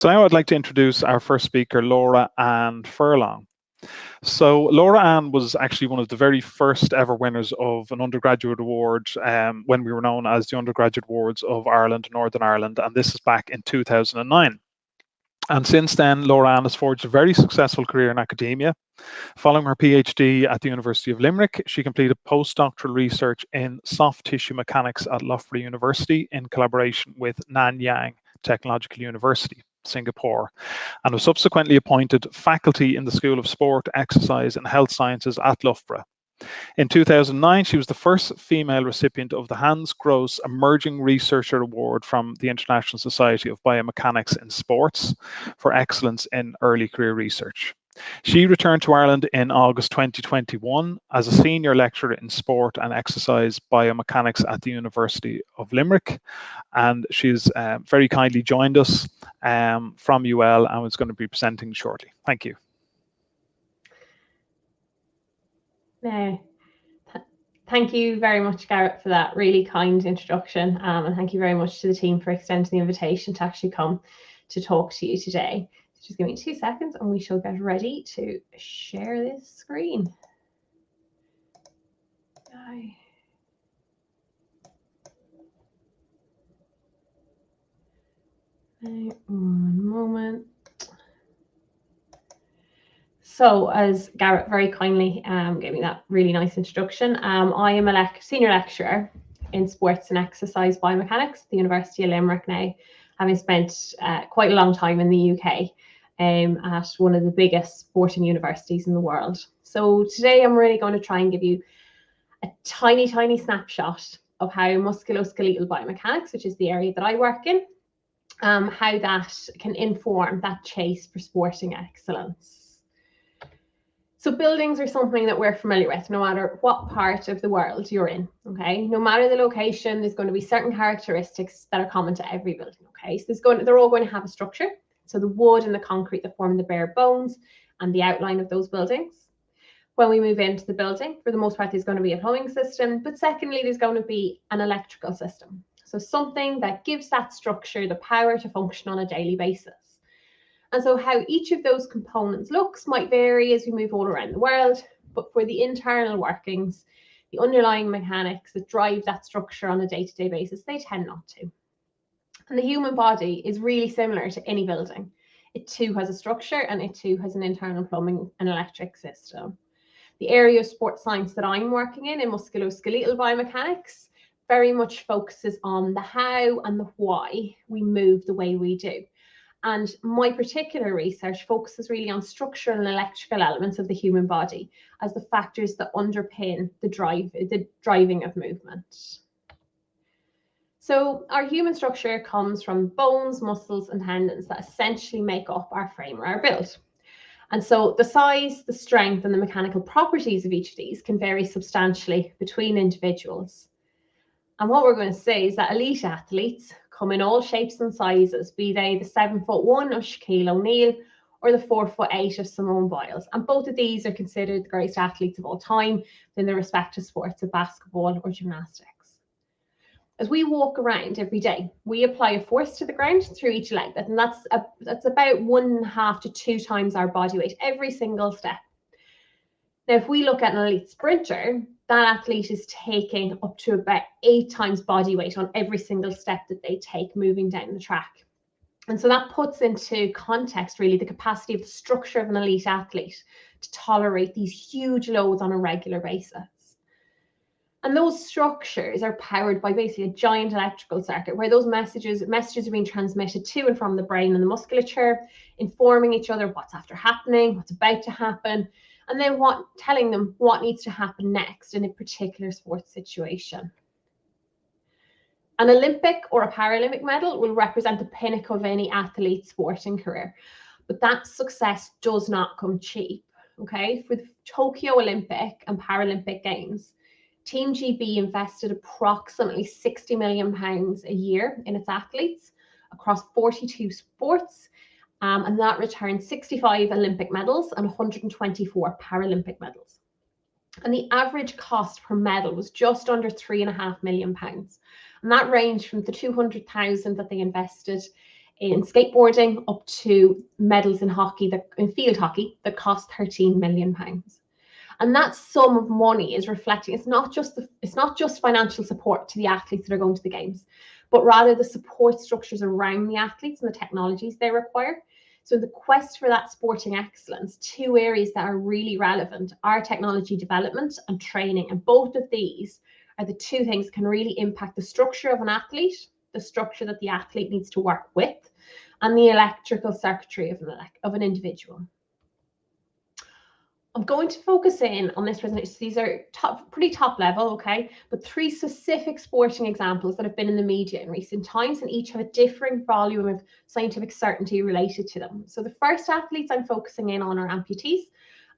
So now I'd like to introduce our first speaker, LauraAnne Furlong. So LauraAnne was actually one of the very first ever winners of an undergraduate award when we were known as the Undergraduate Awards of Ireland, Northern Ireland, and this is back in 2009. And since then, LauraAnne has forged a very successful career in academia. Following her PhD at the University of Limerick, she completed postdoctoral research in soft tissue mechanics at Loughborough University in collaboration with Nanyang Technological University, Singapore, and was subsequently appointed faculty in the School of Sport, Exercise and Health Sciences at Loughborough. In 2009, she was the first female recipient of the Gros Emerging Researcher Award from the International Society of Biomechanics in Sports for excellence in early career research. She returned to Ireland in August 2021 as a senior lecturer in sport and exercise biomechanics at the University of Limerick, and she's very kindly joined us from UL and is going to be presenting shortly. Thank you. No, thank you very much, Garrett, for that really kind introduction, and thank you very much to the team for extending the invitation to actually come to talk to you today. So just give me 2 seconds and we shall get ready to share this screen. One moment. So, as Garrett very kindly gave me that really nice introduction, I am a senior lecturer in sports and exercise biomechanics at the University of Limerick now, having spent quite a long time in the UK at one of the biggest sporting universities in the world. So today I'm really going to try and give you a tiny snapshot of how musculoskeletal biomechanics, which is the area that I work in, how that can inform that chase for sporting excellence. So buildings are something that we're familiar with, no matter what part of the world you're in, okay? No matter the location, there's going to be certain characteristics that are common to every building, okay? So they're all going to have a structure. So the wood and the concrete that form the bare bones and the outline of those buildings. When we move into the building, for the most part, there's going to be a plumbing system, but secondly, there's going to be an electrical system. So something that gives that structure the power to function on a daily basis. And so how each of those components looks might vary as we move all around the world, but for the internal workings, the underlying mechanics that drive that structure on a day-to-day basis, they tend not to. And the human body is really similar to any building. It too has a structure and it too has an internal plumbing and electric system. The area of sports science that I'm working in musculoskeletal biomechanics, very much focuses on the how and the why we move the way we do. And my particular research focuses really on structural and electrical elements of the human body as the factors that underpin the driving of movement. So our human structure comes from bones, muscles, and tendons that essentially make up our frame or our build. And so the size, the strength, and the mechanical properties of each of these can vary substantially between individuals. And what we're going to say is that elite athletes come in all shapes and sizes, be they the 7'1" of Shaquille O'Neal or the 4'8" of Simone Biles. And both of these are considered the greatest athletes of all time in their respective sports of basketball or gymnastics. As we walk around every day, we apply a force to the ground through each leg, and that's about 1.5 to 2 times our body weight every single step. Now, if we look at an elite sprinter, that athlete is taking up to about 8 times body weight on every single step that they take moving down the track. And so that puts into context really the capacity of the structure of an elite athlete to tolerate these huge loads on a regular basis. And those structures are powered by basically a giant electrical circuit where those messages are being transmitted to and from the brain and the musculature, informing each other what's after happening, what's about to happen, and then telling them what needs to happen next in a particular sports situation. An Olympic or a Paralympic medal will represent the pinnacle of any athlete's sporting career, but that success does not come cheap, okay? For the Tokyo Olympic and Paralympic Games, Team GB invested approximately £60 million a year in its athletes across 42 sports, and that returned 65 Olympic medals and 124 Paralympic medals. And the average cost per medal was just under £3.5 million. And that ranged from the 200,000 that they invested in skateboarding up to medals in hockey, in field hockey, that cost £13 million. And that sum of money is reflecting, it's not just financial support to the athletes that are going to the games, but rather the support structures around the athletes and the technologies they require. So the quest for that sporting excellence, two areas that are really relevant are technology development and training. And both of these are the two things that can really impact the structure of an athlete, the structure that the athlete needs to work with, and the electrical circuitry of an individual. I'm going to focus in on this presentation. These are pretty top level, okay? But three specific sporting examples that have been in the media in recent times, and each have a differing volume of scientific certainty related to them. So the first athletes I'm focusing in on are amputees,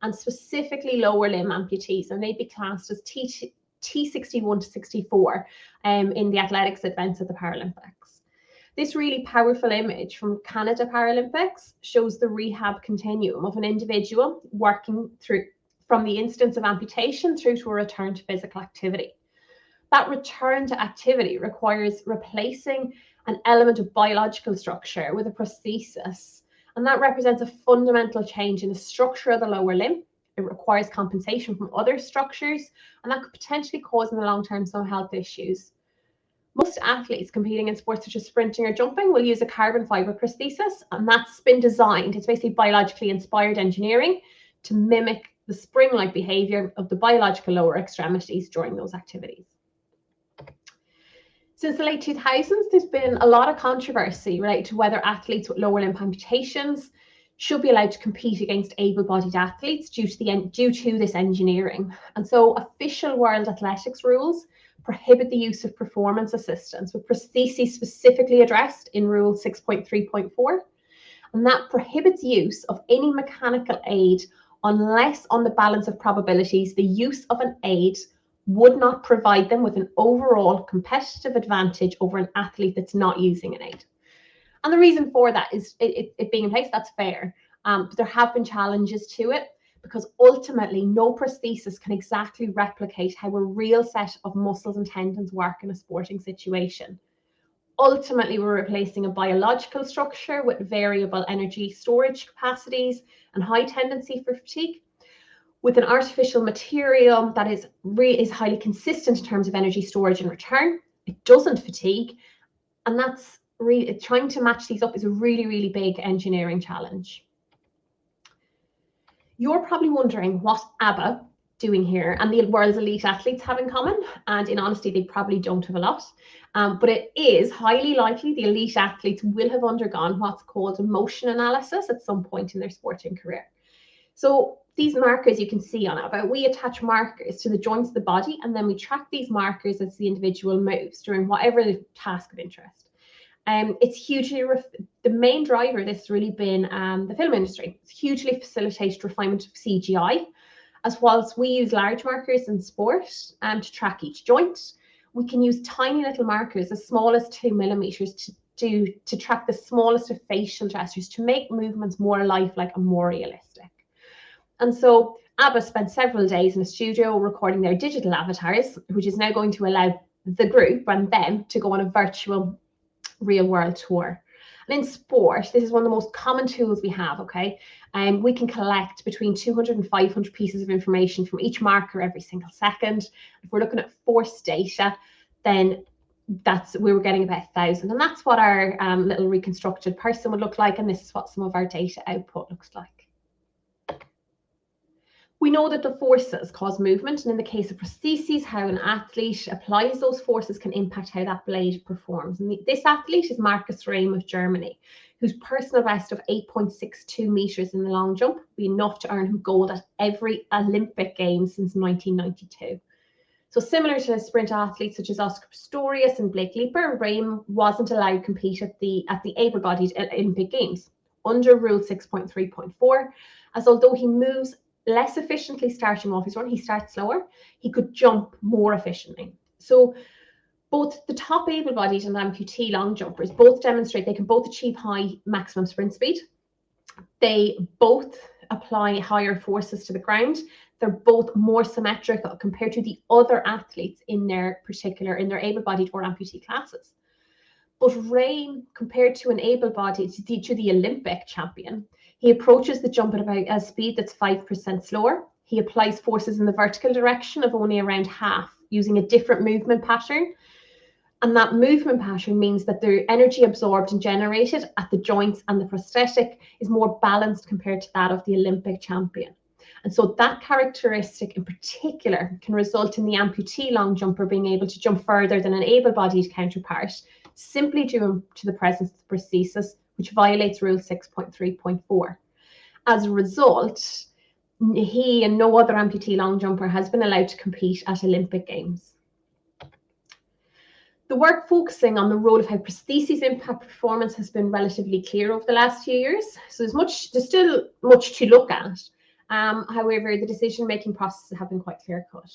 and specifically lower limb amputees, and they'd be classed as T61 to 64 in the athletics events at the Paralympics. This really powerful image from Canada Paralympics shows the rehab continuum of an individual working through from the instance of amputation through to a return to physical activity. That return to activity requires replacing an element of biological structure with a prosthesis, and that represents a fundamental change in the structure of the lower limb. It requires compensation from other structures, and that could potentially cause in the long term some health issues. Most athletes competing in sports such as sprinting or jumping will use a carbon fiber prosthesis, and that's been designed, it's basically biologically inspired engineering to mimic the spring-like behavior of the biological lower extremities during those activities. Since the late 2000s, there's been a lot of controversy related to whether athletes with lower limb amputations should be allowed to compete against able-bodied athletes due to this engineering. And so official World Athletics rules prohibit the use of performance assistance, with prostheses specifically addressed in Rule 6.3.4. And that prohibits use of any mechanical aid unless, on the balance of probabilities, the use of an aid would not provide them with an overall competitive advantage over an athlete that's not using an aid. And the reason for that is it being in place, that's fair. But there have been challenges to it, because ultimately no prosthesis can exactly replicate how a real set of muscles and tendons work in a sporting situation. Ultimately, we're replacing a biological structure with variable energy storage capacities and high tendency for fatigue with an artificial material that is highly consistent in terms of energy storage and return. It doesn't fatigue, and that's really trying to match these up is a really, really big engineering challenge. You're probably wondering what ABBA doing here and the world's elite athletes have in common, and in honesty they probably don't have a lot, but it is highly likely the elite athletes will have undergone what's called a motion analysis at some point in their sporting career. So these markers you can see on ABBA, we attach markers to the joints of the body, and then we track these markers as the individual moves during whatever the task of interest. It's hugely, the main driver of this has really been the film industry. It's hugely facilitated refinement of CGI, as well as we use large markers in sport to track each joint. We can use tiny little markers as small as 2 millimeters to track the smallest of facial gestures to make movements more lifelike and more realistic. And so ABBA spent several days in a studio recording their digital avatars, which is now going to allow the group and them to go on a virtual real world tour. And in sport, this is one of the most common tools we have, okay? We can collect between 200 and 500 pieces of information from each marker every single second. If we're looking at force data, then we were getting about 1,000. And that's what our little reconstructed person would look like. And this is what some of our data output looks like. We know that the forces cause movement, and in the case of prostheses, how an athlete applies those forces can impact how that blade performs. And this athlete is Marcus Rehm of Germany, whose personal best of 8.62 meters in the long jump would be enough to earn him gold at every Olympic Games since 1992. So similar to sprint athletes such as Oscar Pistorius and Blake Leaper, Rehm wasn't allowed to compete at the able-bodied Olympic Games under Rule 6.3.4, as although he moves less efficiently starting off his run, he starts slower, he could jump more efficiently. So both the top able-bodied and amputee long jumpers both demonstrate they can both achieve high maximum sprint speed. They both apply higher forces to the ground. They're both more symmetrical compared to the other athletes in their able-bodied or amputee classes. But Ray, compared to an able-bodied, to the Olympic champion, he approaches the jump at about a speed that's 5% slower. He applies forces in the vertical direction of only around half, using a different movement pattern. And that movement pattern means that the energy absorbed and generated at the joints and the prosthetic is more balanced compared to that of the Olympic champion. And so that characteristic in particular can result in the amputee long jumper being able to jump further than an able-bodied counterpart, simply due to the presence of prosthesis, which violates Rule 6.3.4. As a result, he and no other amputee long jumper has been allowed to compete at Olympic Games. The work focusing on the role of how prostheses impact performance has been relatively clear over the last few years. So there's still much to look at. However, the decision-making processes have been quite clear-cut.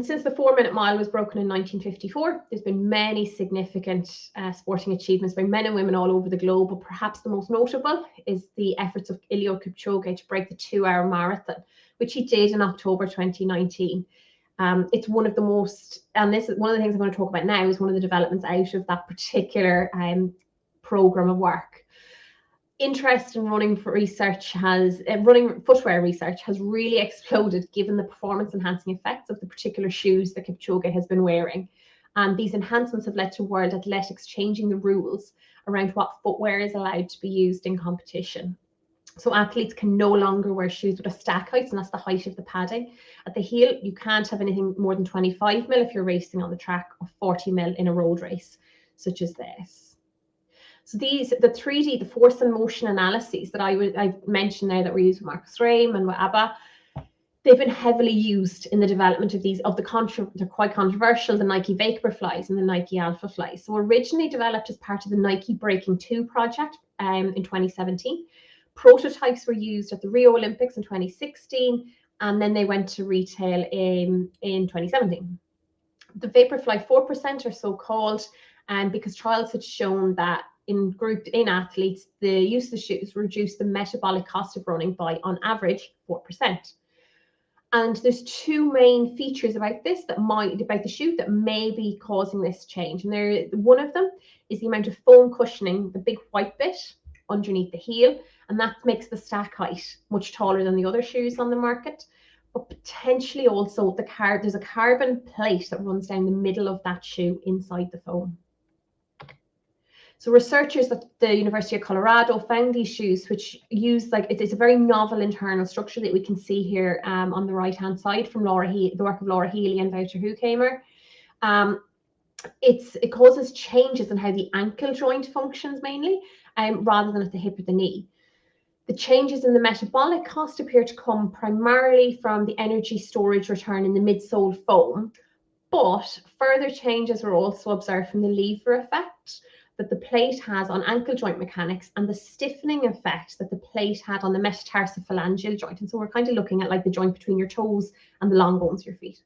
Since the 4-minute mile was broken in 1954, there's been many significant sporting achievements by men and women all over the globe, but perhaps the most notable is the efforts of Eliud Kipchoge to break the 2-hour marathon, which he did in October 2019. It's one of the most, and this is one of the things I'm going to talk about now, is one of the developments out of that particular program of work. Interest in running footwear research has really exploded given the performance enhancing effects of the particular shoes that Kipchoge has been wearing. And these enhancements have led to world athletics changing the rules around what footwear is allowed to be used in competition. So athletes can no longer wear shoes with a stack height, and that's the height of the padding. At the heel, you can't have anything more than 25 mil if you're racing on the track, or 40 mil in a road race, such as this. So the 3D, the force and motion analyses that I mentioned now that were used with Marcus Rame and with ABBA, they've been heavily used in the development of these, they're quite controversial, the Nike Vaporflies and the Nike Alphaflies. So originally developed as part of the Nike Breaking 2 project in 2017. Prototypes were used at the Rio Olympics in 2016, and then they went to retail in 2017. The Vaporfly 4% are so called because trials had shown that in athletes, the use of the shoes reduced the metabolic cost of running by, on average, 4%. And there's two main features about the shoe that may be causing this change. And one of them is the amount of foam cushioning, the big white bit underneath the heel, and that makes the stack height much taller than the other shoes on the market. But potentially also there's a carbon plate that runs down the middle of that shoe inside the foam. So researchers at the University of Colorado found these shoes, which use it's a very novel internal structure that we can see here on the right-hand side from the work of Laura Healy and Wouter Hoekhamer. It causes changes in how the ankle joint functions mainly, rather than at the hip or the knee. The changes in the metabolic cost appear to come primarily from the energy storage return in the midsole foam, but further changes were also observed from the lever effect that the plate has on ankle joint mechanics and the stiffening effect that the plate had on the metatarsophalangeal joint. And so we're kind of looking at the joint between your toes and the long bones of your feet.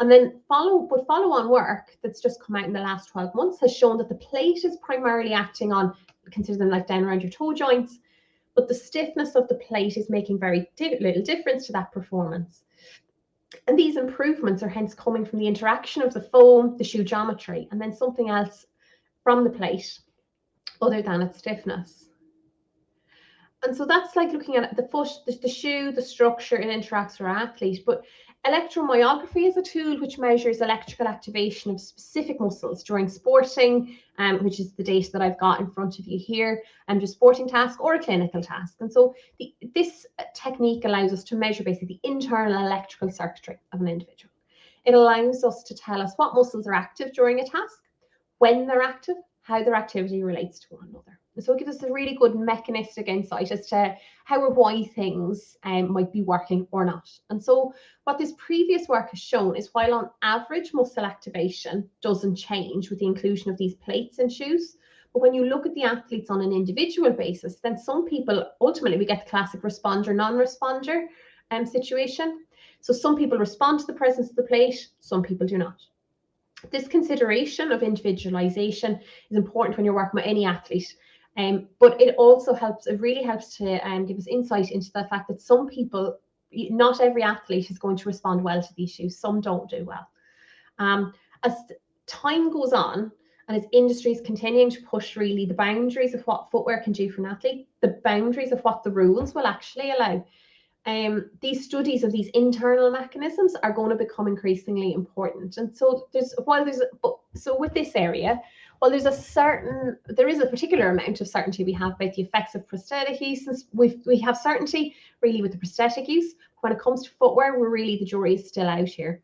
And then follow-on work that's just come out in the last 12 months has shown that the plate is primarily acting on, consider them down around your toe joints, but the stiffness of the plate is making very little difference to that performance. And these improvements are hence coming from the interaction of the foam, the shoe geometry, and then something else from the plate other than its stiffness. And so that's looking at the foot, the shoe, the structure, it interacts with our athlete. But electromyography is a tool which measures electrical activation of specific muscles during sporting, which is the data that I've got in front of you here, just sporting task or a clinical task. And so this technique allows us to measure basically the internal electrical circuitry of an individual. It allows us to tell us what muscles are active during a task, when they're active, how their activity relates to one another. And so it gives us a really good mechanistic insight as to how or why things might be working or not. And so what this previous work has shown is while on average muscle activation doesn't change with the inclusion of these plates in shoes, but when you look at the athletes on an individual basis, then some people, ultimately we get the classic responder, non-responder situation. So some people respond to the presence of the plate, some people do not. This consideration of individualization is important when you're working with any athlete, but it also really helps to give us insight into the fact that some people, not every athlete is going to respond well to these shoes. Some don't do well. As time goes on And as industry is continuing to push really the boundaries of what footwear can do for an athlete, the boundaries of what the rules will actually allow, these studies of these internal mechanisms are going to become increasingly important. And so with this area, while there is a particular amount of certainty we have about the effects of prosthetic use, and we have certainty really with the prosthetic use. When it comes to footwear, the jury is still out here.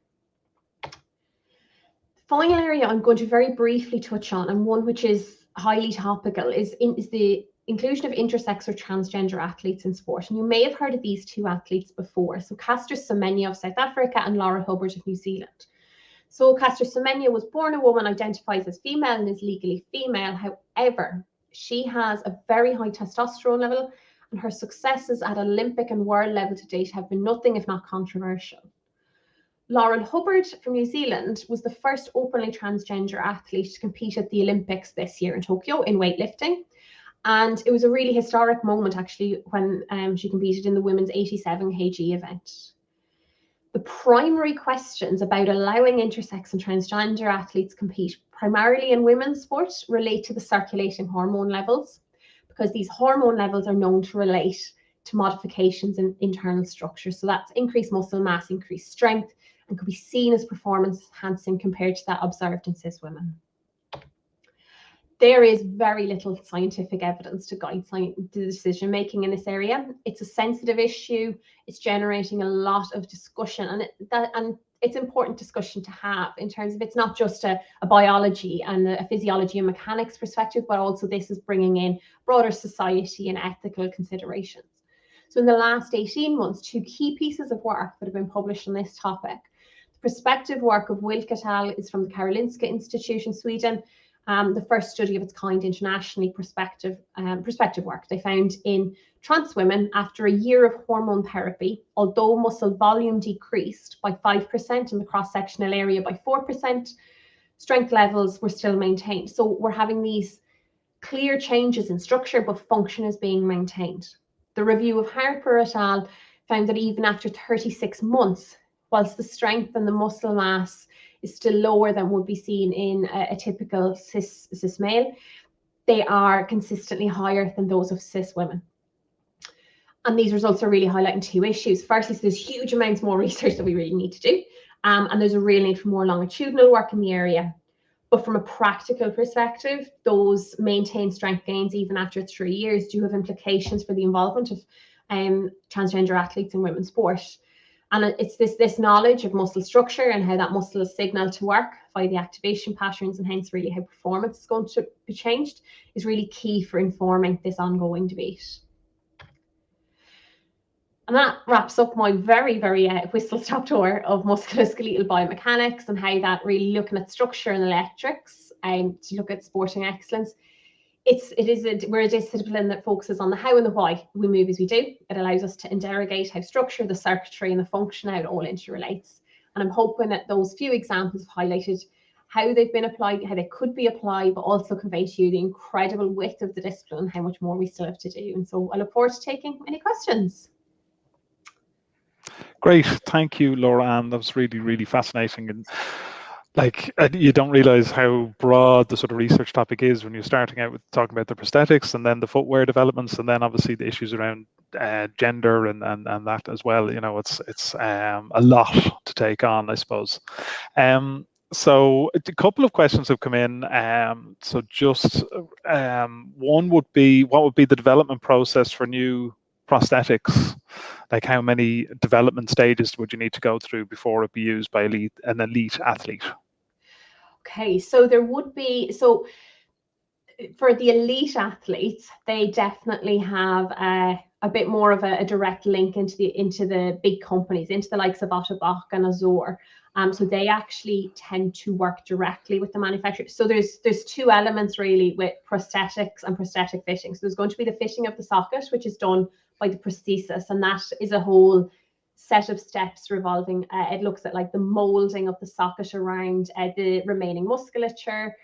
Final area I'm going to very briefly touch on, and one which is highly topical, is the inclusion of intersex or transgender athletes in sport. And you may have heard of these two athletes before. So Caster Semenya of South Africa and Laura Hubbard of New Zealand. So Caster Semenya was born a woman, identifies as female, and is legally female. However, she has a very high testosterone level, and her successes at Olympic and world level to date have been nothing if not controversial. Laura Hubbard from New Zealand was the first openly transgender athlete to compete at the Olympics this year in Tokyo in weightlifting. And it was a really historic moment, actually, when she competed in the women's 87 kg event. The primary questions about allowing intersex and transgender athletes compete primarily in women's sport relate to the circulating hormone levels, because these hormone levels are known to relate to modifications in internal structures. So that's increased muscle mass, increased strength, and could be seen as performance enhancing compared to that observed in cis women. There is very little scientific evidence to guide the decision making in this area. It's a sensitive issue. It's generating a lot of discussion, and it's important discussion to have in terms of it's not just a biology and a physiology and mechanics perspective, but also this is bringing in broader society and ethical considerations. So in the last 18 months, two key pieces of work that have been published on this topic. The prospective work of Wilk et al. Is from the Karolinska Institute in Sweden, the first study of its kind internationally, prospective work. They found in trans women, after a year of hormone therapy, although muscle volume decreased by 5% and the cross-sectional area by 4%, strength levels were still maintained. So we're having these clear changes in structure, but function is being maintained. The review of Harper et al. Found that even after 36 months, whilst the strength and the muscle mass is still lower than would be seen in a typical cis male, they are consistently higher than those of cis women. And these results are really highlighting two issues. Firstly, so there's huge amounts more research that we really need to do, and there's a real need for more longitudinal work in the area. But from a practical perspective, those maintained strength gains even after 3 years do have implications for the involvement of transgender athletes in women's sport. And it's this knowledge of muscle structure and how that muscle is signaled to work via the activation patterns, and hence really how performance is going to be changed, is really key for informing this ongoing debate. And that wraps up my very, very whistle-stop tour of musculoskeletal biomechanics and how that really looking at structure and electrics to look at sporting excellence. We're a discipline that focuses on the how and the why we move as we do. It allows us to interrogate how structure, the circuitry, and the function, how it all interrelates. And I'm hoping that those few examples have highlighted how they've been applied, how they could be applied, but also convey to you the incredible width of the discipline and how much more we still have to do. And so I look forward to taking any questions. Great, thank you, LauraAnne. That was really, really fascinating. And you don't realize how broad the sort of research topic is when you're starting out with talking about the prosthetics and then the footwear developments, and then obviously the issues around gender and that as well. You know, it's a lot to take on, I suppose. So a couple of questions have come in. So just one would be, what would be the development process for new prosthetics? Like, how many development stages would you need to go through before it be used by an elite athlete? Okay, so there would be, so for the elite athletes, they definitely have a bit more of a direct link into the big companies, into the likes of Ottobock and Azor. So they actually tend to work directly with the manufacturer. So there's two elements really with prosthetics and prosthetic fitting. So there's going to be the fitting of the socket, which is done by the prosthesis, and that is a whole set of steps revolving. It looks at like the molding of the socket around the remaining musculature,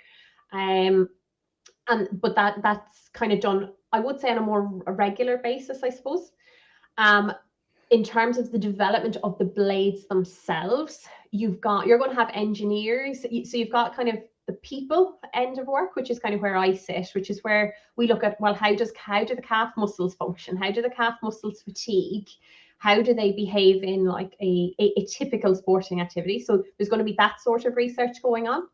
but that's kind of done, I would say, on a more regular basis, I suppose. In terms of the development of the blades themselves, you're going to have engineers. So you've got kind of the people end of work, which is kind of where I sit, which is where we look at, well, how do the calf muscles function? How do the calf muscles fatigue? How do they behave in like a typical sporting activity? So there's going to be that sort of research going on.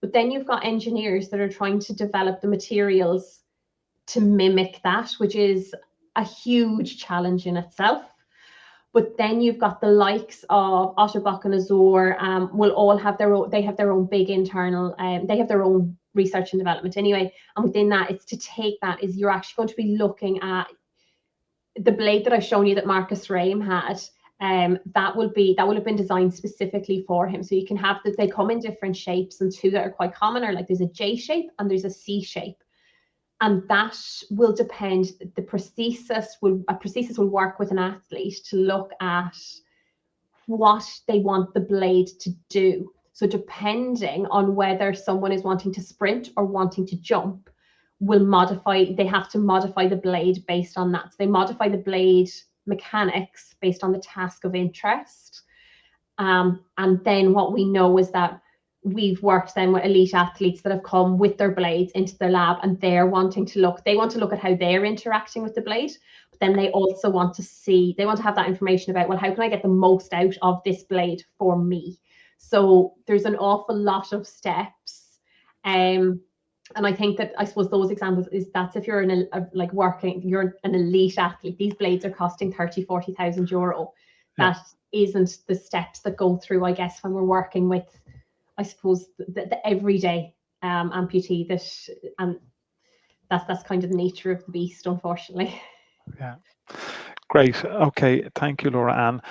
But then you've got engineers that are trying to develop the materials to mimic that, which is a huge challenge in itself. But then you've got the likes of Otterbach and Azure, will all have their own, they have their own big internal, they have their own research and development anyway. And within that, it's to take that, is you're actually going to be looking at the blade that I've shown you that Marcus Rame had. That will have been designed specifically for him. So you can have that, they come in different shapes, and two that are quite common are like there's a J shape and there's a C shape. And that will depend, a prosthesis will work with an athlete to look at what they want the blade to do. So depending on whether someone is wanting to sprint or wanting to jump, they have to modify the blade based on that. So they modify the blade mechanics based on the task of interest. And then what we know is that we've worked then with elite athletes that have come with their blades into the lab, and they want to look at how they're interacting with the blade. But then they also want to have that information about, well, how can I get the most out of this blade for me? So there's an awful lot of steps. And I think that, I suppose those examples that's if you're you're an elite athlete, these blades are costing 30,000-40,000 euro. Yeah. That isn't the steps that go through, I guess, when we're working with, I suppose, the everyday amputee, that's kind of the nature of the beast, unfortunately. Yeah. Great. Okay. Thank you, LauraAnne.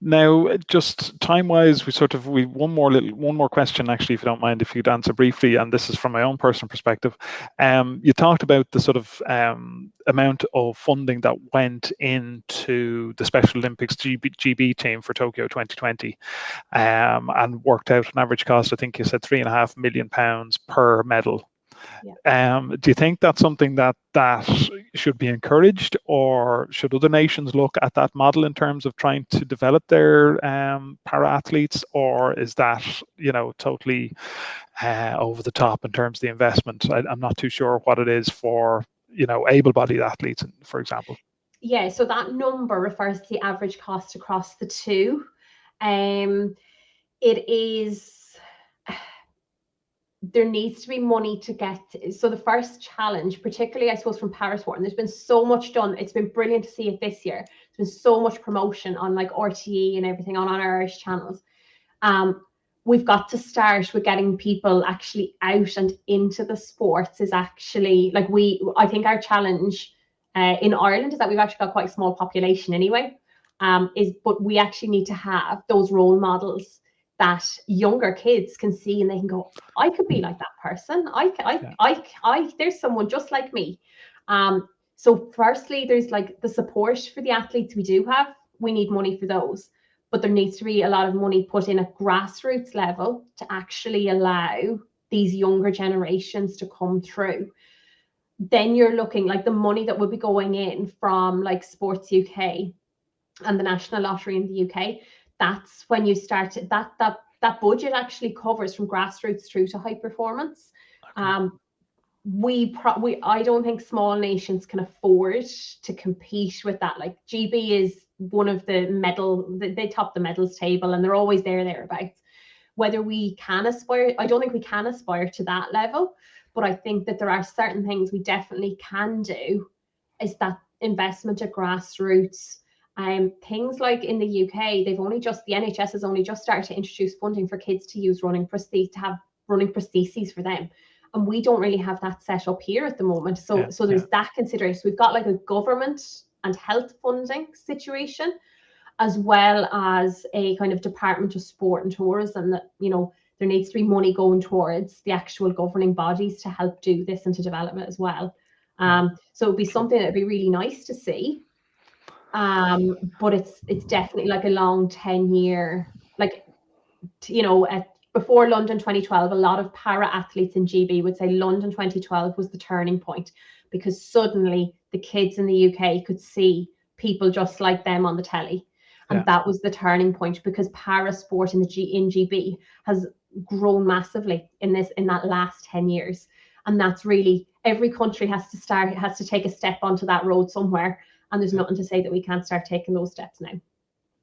Now, just time-wise, we one more question, actually, if you don't mind, if you'd answer briefly, and this is from my own personal perspective. You talked about the sort of amount of funding that went into the Special Olympics GB team for Tokyo 2020, and worked out an average cost, I think you said £3.5 million per medal. Yeah. Do you think that's something that should be encouraged, or should other nations look at that model in terms of trying to develop their para athletes, or is that totally over the top in terms of the investment? I'm not too sure what it is for able-bodied athletes, for example. Yeah, so that number refers to the average cost across the two. It is. There needs to be money to get. So the first challenge, particularly, I suppose, from parasport, and there's been so much done. It's been brilliant to see it this year. There's been so much promotion on like RTE and everything on our Irish channels. We've got to start with getting people actually out and into the sports. Is actually like I think our challenge in Ireland is that we've actually got quite a small population anyway. But we actually need to have those role models that younger kids can see, and they can go, I could be like that person. There's someone just like me. So firstly, there's like the support for the athletes we do have. We need money for those, but there needs to be a lot of money put in at grassroots level to actually allow these younger generations to come through. Then you're looking like the money that would be going in from like Sports UK and the National Lottery in the UK. That's when you start that budget actually covers from grassroots through to high performance. Okay. I don't think small nations can afford to compete with that. Like GB is one of they top the medals table, and they're always thereabouts. Whether we can aspire, I don't think we can aspire to that level, but I think that there are certain things we definitely can do, is that investment at grassroots. Things like in the UK, the NHS has only just started to introduce funding for kids to use running prostheses for them. And we don't really have that set up here at the moment. So there's that consideration. We've got like a government and health funding situation, as well as a kind of Department of Sport and Tourism that, there needs to be money going towards the actual governing bodies to help do this and to develop it as well. So it'd be something that'd be really nice to see. But it's definitely like a long 10-year, before London 2012, a lot of para athletes in GB would say London 2012 was the turning point, because suddenly the kids in the UK could see people just like them on the telly. And that was the turning point, because para sport in GB grown massively in that last 10 years. And that's really, every country has to take a step onto that road somewhere. And there's nothing to say that we can't start taking those steps now.